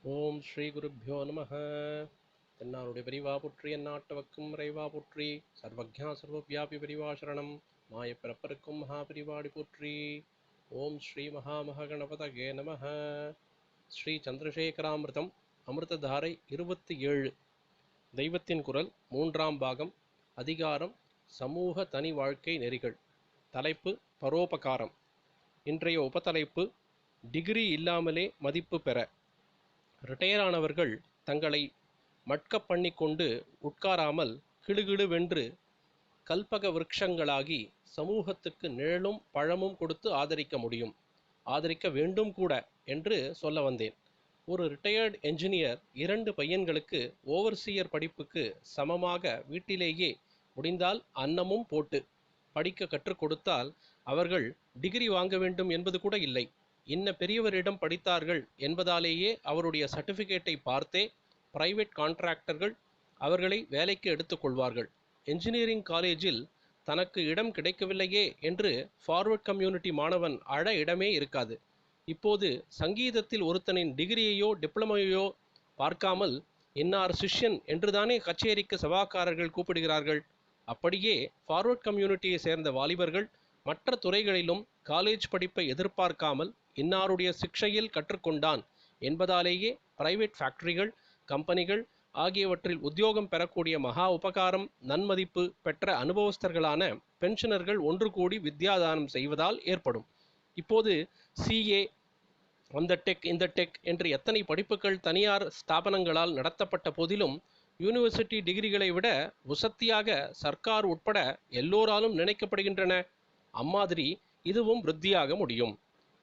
ஓம் ஸ்ரீ குருப்பியோ நமः. தென்னாருடைய பெரிவா புற்றி எந்நாட்டவர்க்கும் இறைவா புற்றி, சர்வஜ்ஞா சர்வவியாபி பெரிவா சரணம், மாயப்பிறப்பருக்கும் மகாபெரிவாடி புற்றி. ஓம் ஸ்ரீ மகாமகணபதயே நமः. ஸ்ரீ சந்திரசேகராமிர்தம் அமிர்ததாரை 27. தெய்வத்தின் குரல் 3ஆம் பாகம். அதிகாரம் சமூக தனி வாழ்க்கை நெறிகள். தலைப்பு பரோபகாரம். இன்றைய உபதலைப்பு டிகிரி இல்லாமலே மதிப்பு பெற. ரிட்டையர் ஆனவர்கள் தங்களை மட்கப் பண்ணி கொண்டு உட்காராமல் கிடுகிடுவென்று கல்பக விருட்சங்களாகி சமூகத்துக்கு நிழலும் பழமும் கொடுத்து ஆதரிக்க முடியும், ஆதரிக்க வேண்டும் கூட என்று சொல்ல வந்தேன். ஒரு ரிட்டையர்டு என்ஜினியர் 2 பையன்களுக்கு ஓவர்சியர் படிப்புக்கு சமமாக வீட்டிலேயே முடிந்தால் அன்னமும் போட்டு படிக்க கற்றுக் கொடுத்தால் அவர்கள் டிகிரி வாங்க வேண்டும் என்பது கூட இல்லை. இன்ன பெரியவரிடம் படித்தார்கள் என்பதாலேயே அவருடைய சர்டிஃபிகேட்டை பார்த்தே பிரைவேட் கான்ட்ராக்டர்கள் அவர்களை வேலைக்கு எடுத்துக்கொள்வார்கள். என்ஜினியரிங் காலேஜில் தனக்கு இடம் கிடைக்கவில்லையே என்று ஃபார்வர்ட் கம்யூனிட்டி மாணவன் அழ இடமே இருக்காது. இப்போது சங்கீதத்தில் ஒருத்தனின் டிகிரியையோ டிப்ளமையோ பார்க்காமல் இன்னார் சிஷ்யன் என்றுதானே கச்சேரிக்கு சபாக்காரர்கள் கூப்பிடுகிறார்கள். அப்படியே ஃபார்வர்ட் கம்யூனிட்டியை சேர்ந்த வாலிபர்கள் மற்ற துறைகளிலும் காலேஜ் படிப்பை எதிர்பார்க்காமல் இன்னாருடைய சிக்ஷையில் கற்றுக்கொண்டான் என்பதாலேயே பிரைவேட் ஃபேக்டரிகள், கம்பெனிகள் ஆகியவற்றில் உத்தியோகம் பெறக்கூடிய மகா உபகாரம் நன்மதிப்பு பெற்ற அனுபவஸ்தர்களான பென்ஷனர்கள் ஒன்று கூடி வித்யாதானம் செய்வதால் ஏற்படும். இப்போது சிஏ, அந்த டெக் இந்த டெக் என்று எத்தனை படிப்புகள் தனியார் ஸ்தாபனங்களால் நடத்தப்பட்ட போதிலும் யூனிவர்சிட்டி டிகிரிகளை விட உசத்தியாக சர்க்கார் உட்பட எல்லோராலும் நினைக்கப்படுகின்றன. அம்மாதிரி இதுவும் விருத்தியாக முடியும்.